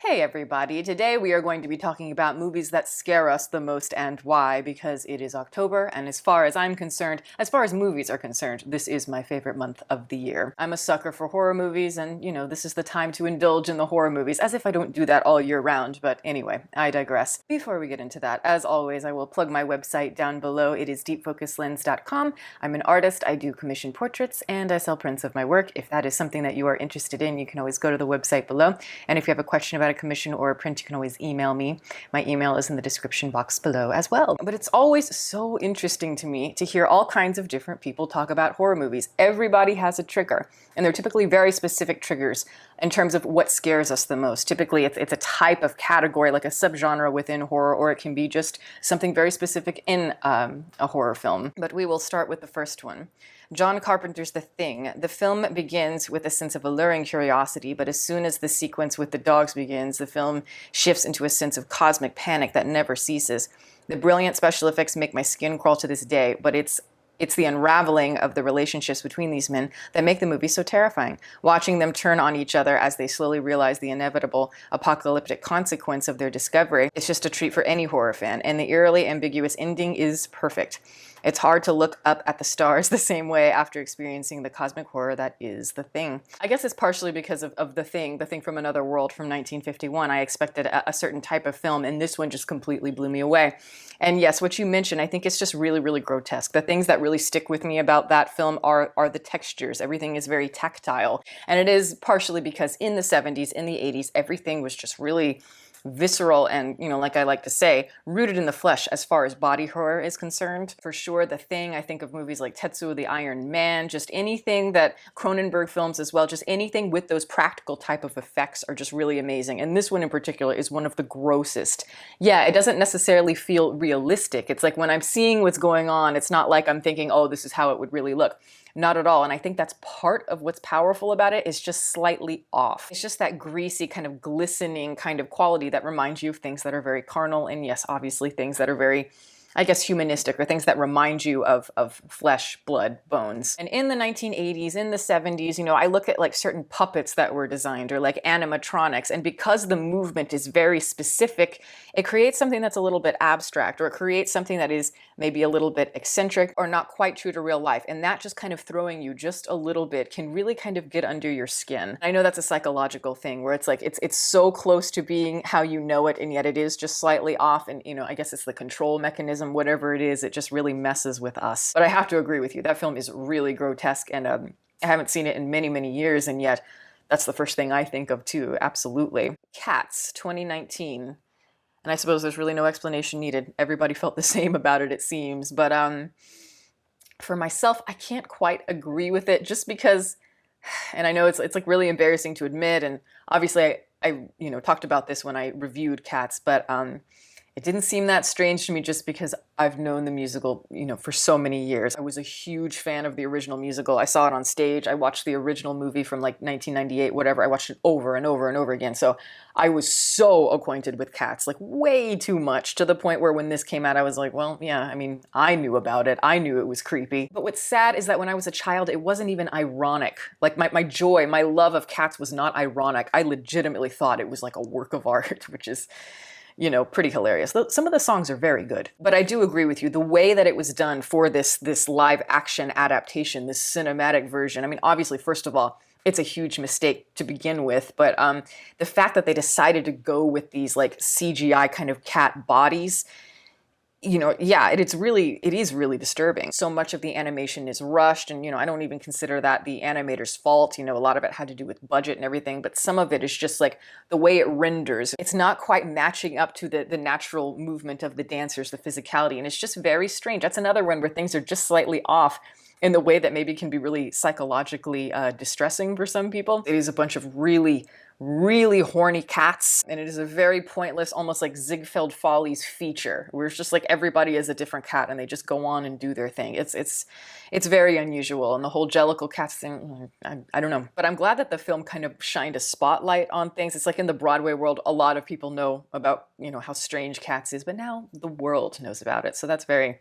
Hey everybody, today we are going to be talking about movies that scare us the most and why, because it is October, and as far as I'm concerned, as far as movies are concerned, this is my favorite month of the year. I'm a sucker for horror movies, and this is the time to indulge in the horror movies, as if I don't do that all year round, but anyway, I digress. Before we get into that, as always, I will plug my website down below. It is deepfocuslens.com. I'm an artist, I do commission portraits, and I sell prints of my work. If that is something that you are interested in, you can always go to the website below, and if you have a question about a commission or a print, you can always email me. My email is in the description box below as well. But it's always so interesting to me to hear all kinds of different people talk about horror movies. Everybody has a trigger, and they're typically very specific triggers in terms of what scares us the most. Typically, it's a type of category, like a subgenre within horror, or it can be just something very specific in a horror film. But we will start with the first one. John Carpenter's The Thing. The film begins with a sense of alluring curiosity, but as soon as the sequence with the dogs begins, the film shifts into a sense of cosmic panic that never ceases. The brilliant special effects make my skin crawl to this day, but it's the unraveling of the relationships between these men that make the movie so terrifying. Watching them turn on each other as they slowly realize the inevitable apocalyptic consequence of their discovery is just a treat for any horror fan, and the eerily ambiguous ending is perfect. It's hard to look up at the stars the same way after experiencing the cosmic horror that is The Thing. I guess it's partially because of The Thing from Another World from 1951. I expected a certain type of film, and this one just completely blew me away. And yes, what you mentioned, I think it's just really, really grotesque. The things that really stick with me about that film are the textures. Everything is very tactile. And it is partially because in the 70s, in the 80s, everything was just really visceral and, like I like to say, rooted in the flesh as far as body horror is concerned. For sure, The Thing, I think of movies like Tetsuo the Iron Man, just anything that Cronenberg films as well, just anything with those practical type of effects are just really amazing. And this one in particular is one of the grossest. Yeah, it doesn't necessarily feel realistic. It's like when I'm seeing what's going on, it's not like I'm thinking, oh, this is how it would really look. Not at all. And I think that's part of what's powerful about it, is just slightly off. It's just that greasy kind of glistening kind of quality that reminds you of things that are very carnal, and yes, obviously things that are very, I guess, humanistic, or things that remind you of flesh, blood, bones. And in the 1980s, in the 70s, I look at like certain puppets that were designed, or like animatronics, and because the movement is very specific, it creates something that's a little bit abstract, or it creates something that is maybe a little bit eccentric or not quite true to real life. And that just kind of throwing you just a little bit can really kind of get under your skin. I know that's a psychological thing where it's like, it's so close to being how you know it, and yet it is just slightly off. And, I guess it's the control mechanism, whatever it is, it just really messes with us. But I have to agree with you, that film is really grotesque, and I haven't seen it in many, many years, and yet that's the first thing I think of too, absolutely. Cats, 2019. And I suppose there's really no explanation needed. Everybody felt the same about it, it seems. But for myself, I can't quite agree with it, just because, and I know it's like really embarrassing to admit, and obviously I talked about this when I reviewed Cats, but it didn't seem that strange to me just because I've known the musical, for so many years. I was a huge fan of the original musical. I saw it on stage. I watched the original movie from like 1998, whatever. I watched it over and over and over again. So I was so acquainted with Cats, like way too much, to the point where when this came out, I was like, well, yeah, I mean, I knew about it. I knew it was creepy. But what's sad is that when I was a child, it wasn't even ironic. Like my joy, my love of Cats was not ironic. I legitimately thought it was like a work of art, which is, pretty hilarious. Some of the songs are very good. But I do agree with you. The way that it was done for this live action adaptation, this cinematic version, I mean, obviously, first of all, it's a huge mistake to begin with, but the fact that they decided to go with these like CGI kind of cat bodies, yeah, it is really disturbing. So much of the animation is rushed, and, I don't even consider that the animator's fault. A lot of it had to do with budget and everything, but some of it is just like the way it renders. It's not quite matching up to the natural movement of the dancers, the physicality, and it's just very strange. That's another one where things are just slightly off in the way that maybe can be really psychologically distressing for some people. It is a bunch of really, really horny cats, and it is a very pointless, almost like Ziegfeld Follies feature, where it's just like everybody is a different cat and they just go on and do their thing. It's very unusual, and the whole Jellicle cats thing, I don't know. But I'm glad that the film kind of shined a spotlight on things. It's like in the Broadway world, a lot of people know about, how strange Cats is, but now the world knows about it. So that's very,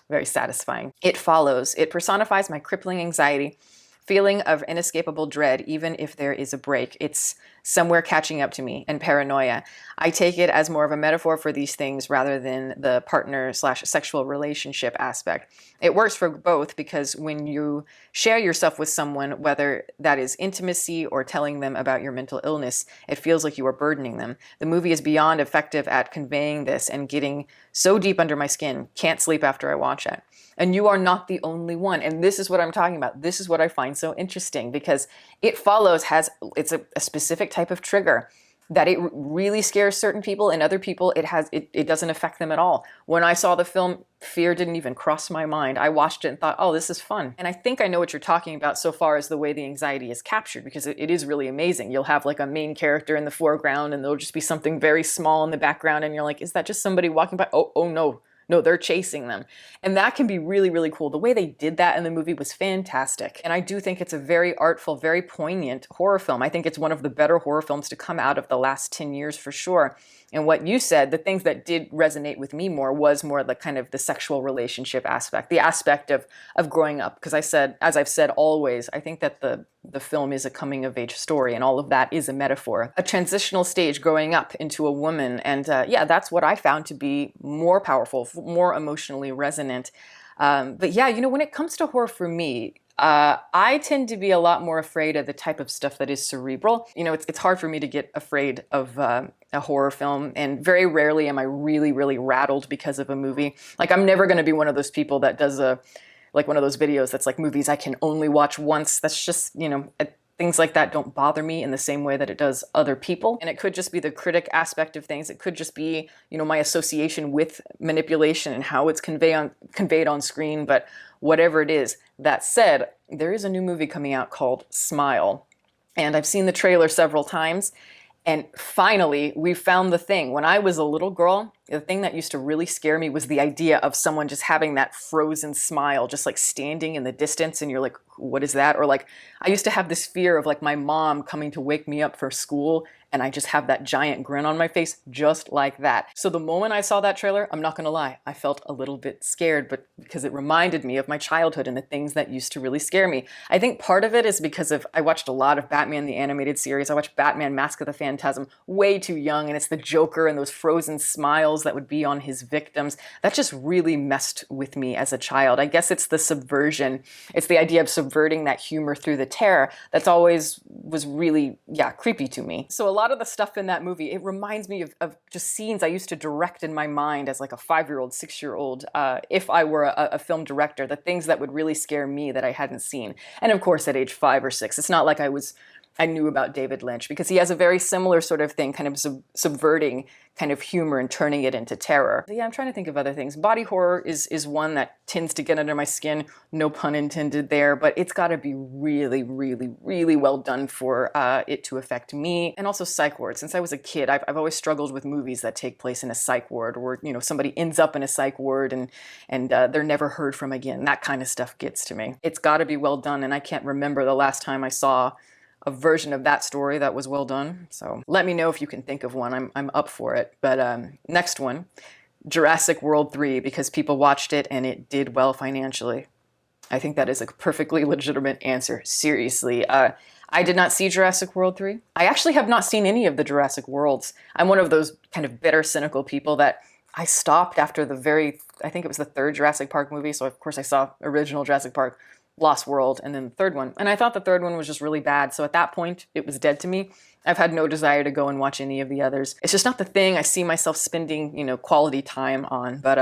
very satisfying. It Follows. It personifies my crippling anxiety, feeling of inescapable dread, even if there is a break. It's somewhere catching up to me, and paranoia. I take it as more of a metaphor for these things rather than the partner/sexual relationship aspect. It works for both because when you share yourself with someone, whether that is intimacy or telling them about your mental illness, it feels like you are burdening them. The movie is beyond effective at conveying this and getting so deep under my skin. Can't sleep after I watch it. And you are not the only one. And this is what I'm talking about. This is what I find so interesting because It Follows it's a specific type of trigger that it really scares certain people, and other people it doesn't affect them at all. When I saw the film, fear didn't even cross my mind. I watched it and thought, oh, this is fun. And I think I know what you're talking about so far as the way the anxiety is captured, because it is really amazing. You'll have like a main character in the foreground and there'll just be something very small in the background and you're like, is that just somebody walking by? Oh no. No, they're chasing them. And that can be really, really cool. The way they did that in the movie was fantastic. And I do think it's a very artful, very poignant horror film. I think it's one of the better horror films to come out of the last 10 years for sure. And what you said, the things that did resonate with me more was more the kind of the sexual relationship aspect, the aspect of growing up. Because as I've said always, I think that the film is a coming of age story and all of that is a metaphor. A transitional stage growing up into a woman. And yeah, that's what I found to be more powerful, more emotionally resonant. But yeah, when it comes to horror for me, I tend to be a lot more afraid of the type of stuff that is cerebral. It's hard for me to get afraid of a horror film, and very rarely am I really, really rattled because of a movie. Like, I'm never going to be one of those people that does one of those videos that's like movies I can only watch once. That's just, things like that don't bother me in the same way that it does other people. And it could just be the critic aspect of things. It could just be, my association with manipulation and how it's conveyed on screen. But whatever it is, that said, there is a new movie coming out called Smile. And I've seen the trailer several times. And finally, we found the thing. When I was a little girl, the thing that used to really scare me was the idea of someone just having that frozen smile, just like standing in the distance, and you're like, what is that? Or like, I used to have this fear of like my mom coming to wake me up for school, and I just have that giant grin on my face, just like that. So the moment I saw that trailer, I'm not gonna lie, I felt a little bit scared, but because it reminded me of my childhood and the things that used to really scare me. I think part of it is because I watched a lot of Batman the Animated Series. I watched Batman Mask of the Phantasm way too young, and it's the Joker and those frozen smiles that would be on his victims. That just really messed with me as a child. I guess it's the subversion. It's the idea of subverting that humor through the terror that's always was really, creepy to me. So a lot of the stuff in that movie, it reminds me of just scenes I used to direct in my mind as like a 5-year-old, 6-year-old, if I were a film director, the things that would really scare me that I hadn't seen. And of course, at age 5 or 6, it's not like I knew about David Lynch, because he has a very similar sort of thing, kind of subverting kind of humor and turning it into terror. But yeah, I'm trying to think of other things. Body horror is one that tends to get under my skin, no pun intended there, but it's got to be really, really, really well done for it to affect me. And also psych ward. Since I was a kid, I've always struggled with movies that take place in a psych ward, where somebody ends up in a psych ward and they're never heard from again. That kind of stuff gets to me. It's got to be well done, and I can't remember the last time I saw a version of that story that was well done. So let me know if you can think of one. I'm up for it. But next one, Jurassic World 3, because people watched it and it did well financially. I think that is a perfectly legitimate answer. Seriously. I did not see Jurassic World 3. I actually have not seen any of the Jurassic Worlds. I'm one of those kind of bitter, cynical people that I stopped after I think it was the third Jurassic Park movie. So of course I saw original Jurassic Park, Lost World, and then the third one. And I thought the third one was just really bad. So at that point, it was dead to me. I've had no desire to go and watch any of the others. It's just not the thing I see myself spending, quality time on. But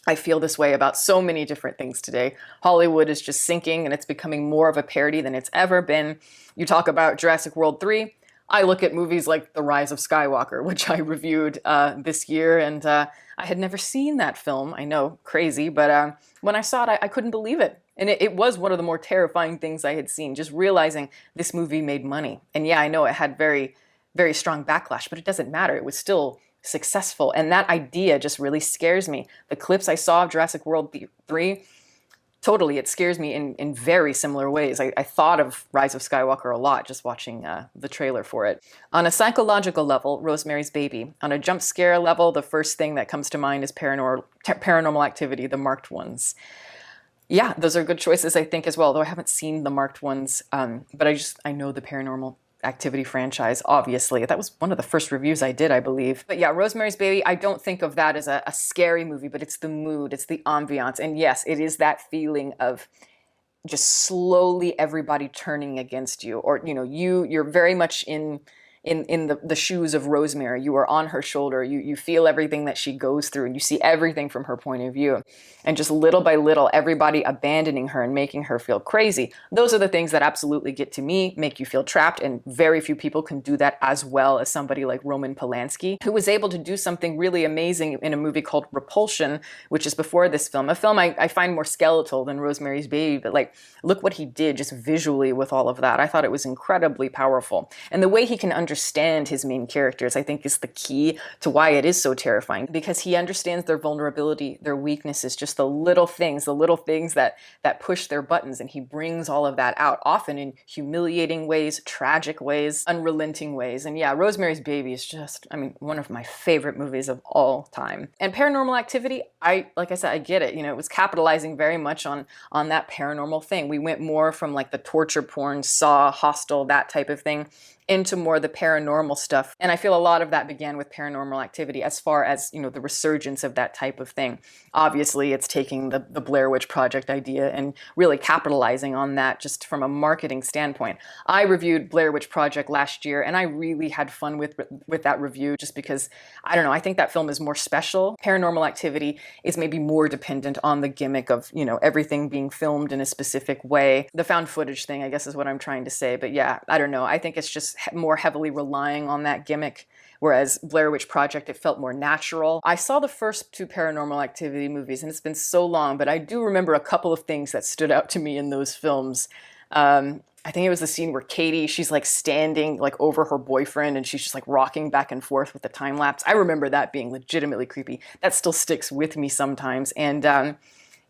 I feel this way about so many different things today. Hollywood is just sinking, and it's becoming more of a parody than it's ever been. You talk about Jurassic World 3. I look at movies like The Rise of Skywalker, which I reviewed this year, and I had never seen that film. I know, crazy, but when I saw it, I couldn't believe it. And it was one of the more terrifying things I had seen, just realizing this movie made money. And yeah, I know it had very, very strong backlash, but it doesn't matter. It was still successful. And that idea just really scares me. The clips I saw of Jurassic World 3, totally, it scares me in very similar ways. I thought of Rise of Skywalker a lot just watching the trailer for it. On a psychological level, Rosemary's Baby. On a jump scare level, the first thing that comes to mind is Paranormal Activity, the marked ones. Yeah, those are good choices, I think, as well, though I haven't seen the marked ones. But I know the Paranormal Activity franchise, obviously. That was one of the first reviews I did, I believe. But yeah, Rosemary's Baby, I don't think of that as a scary movie, but it's the mood, it's the ambiance. And yes, it is that feeling of just slowly everybody turning against you, or you're very much in the shoes of Rosemary. You are on her shoulder. You feel everything that she goes through, and you see everything from her point of view. And just little by little, everybody abandoning her and making her feel crazy. Those are the things that absolutely get to me, make you feel trapped, and very few people can do that as well as somebody like Roman Polanski, who was able to do something really amazing in a movie called Repulsion, which is before this film. A film I find more skeletal than Rosemary's Baby, but like, look what he did just visually with all of that. I thought it was incredibly powerful. And the way he can understand his main characters, I think, is the key to why it is so terrifying, because he understands their vulnerability, their weaknesses, just the little things that push their buttons, and he brings all of that out, often in humiliating ways, tragic ways, unrelenting ways. And yeah, Rosemary's Baby is just, one of my favorite movies of all time. And Paranormal Activity, like I said, I get it. It was capitalizing very much on that paranormal thing. We went more from like the torture porn, Saw, Hostel, that type of thing, into more the paranormal stuff. And I feel a lot of that began with Paranormal Activity, as far as, the resurgence of that type of thing. Obviously, it's taking the Blair Witch Project idea and really capitalizing on that just from a marketing standpoint. I reviewed Blair Witch Project last year, and I really had fun with that review, just because, I don't know, I think that film is more special. Paranormal Activity is maybe more dependent on the gimmick of, everything being filmed in a specific way. The found footage thing, I guess, is what I'm trying to say. But yeah, I don't know. I think it's just more heavily relying on that gimmick, whereas Blair Witch Project, it felt more natural. I saw the first two Paranormal Activity movies, and it's been so long, but I do remember a couple of things that stood out to me in those films. I think it was the scene where Katie, she's like standing like over her boyfriend, and she's just like rocking back and forth with the time lapse. I remember that being legitimately creepy. That still sticks with me sometimes. And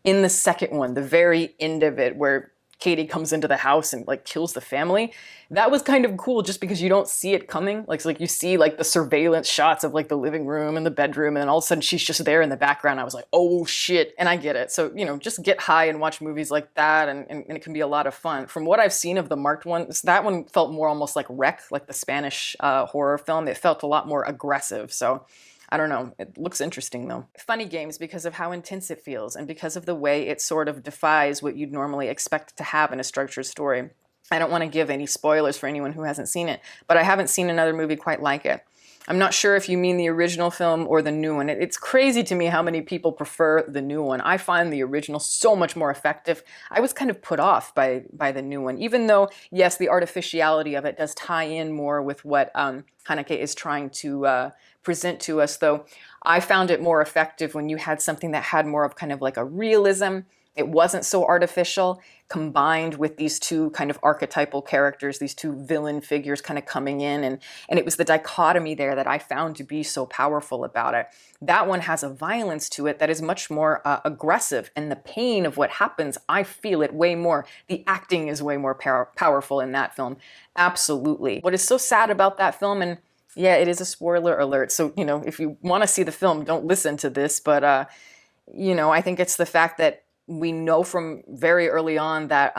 in the second one, the very end of it, where Katie comes into the house and like kills the family, that was kind of cool, just because you don't see it coming. Like, so, like, you see like the surveillance shots of like the living room and the bedroom, and all of a sudden she's just there in the background. I was like, oh shit. And I get it. So, just get high and watch movies like that, and it can be a lot of fun. From what I've seen of the marked ones, that one felt more almost like Wreck, like the Spanish horror film. It felt a lot more aggressive. So I don't know. It looks interesting though. Funny Games, because of how intense it feels, and because of the way it sort of defies what you'd normally expect to have in a structured story. I don't want to give any spoilers for anyone who hasn't seen it, but I haven't seen another movie quite like it. I'm not sure if you mean the original film or the new one. It's crazy to me how many people prefer the new one. I find the original so much more effective. I was kind of put off by the new one, even though, yes, the artificiality of it does tie in more with what Haneke is trying to present to us, though. I found it more effective when you had something that had more of kind of like a realism. It wasn't so artificial, combined with these two kind of archetypal characters, these two villain figures kind of coming in. And it was the dichotomy there that I found to be so powerful about it. That one has a violence to it that is much more aggressive. And the pain of what happens, I feel it way more. The acting is way more powerful in that film. Absolutely. What is so sad about that film, and yeah, it is a spoiler alert. So, if you want to see the film, don't listen to this. But, I think it's the fact that we know from very early on that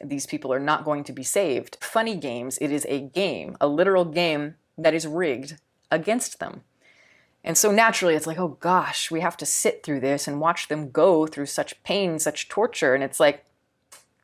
these people are not going to be saved. Funny Games, it is a game, a literal game that is rigged against them. And so naturally it's like, oh gosh, we have to sit through this and watch them go through such pain, such torture. And it's like,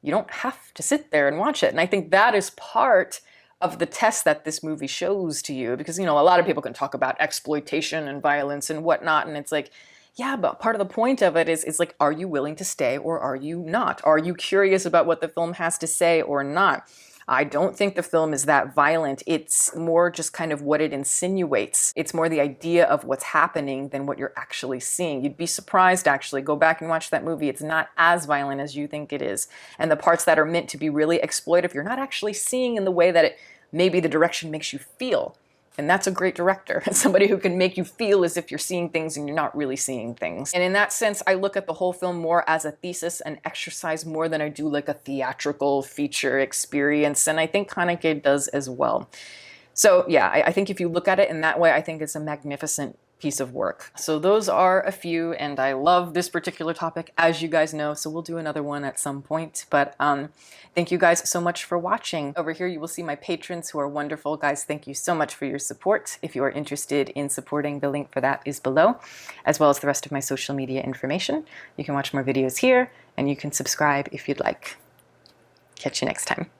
you don't have to sit there and watch it. And I think that is part of the test that this movie shows to you, because, a lot of people can talk about exploitation and violence and whatnot. And it's like, yeah, but part of the point of it is like, are you willing to stay or are you not? Are you curious about what the film has to say or not? I don't think the film is that violent. It's more just kind of what it insinuates. It's more the idea of what's happening than what you're actually seeing. You'd be surprised, actually. Go back and watch that movie. It's not as violent as you think it is. And the parts that are meant to be really exploitive, you're not actually seeing in the way that maybe the direction makes you feel. And that's a great director. Somebody who can make you feel as if you're seeing things and you're not really seeing things. And in that sense, I look at the whole film more as a thesis and exercise more than I do like a theatrical feature experience. And I think Haneke does as well. So yeah, I think if you look at it in that way, I think it's a magnificent piece of work. So those are a few, and I love this particular topic, as you guys know, so we'll do another one at some point. But thank you guys so much for watching. Over here you will see my patrons who are wonderful. Guys, thank you so much for your support. If you are interested in supporting, the link for that is below, as well as the rest of my social media information. You can watch more videos here, and you can subscribe if you'd like. Catch you next time.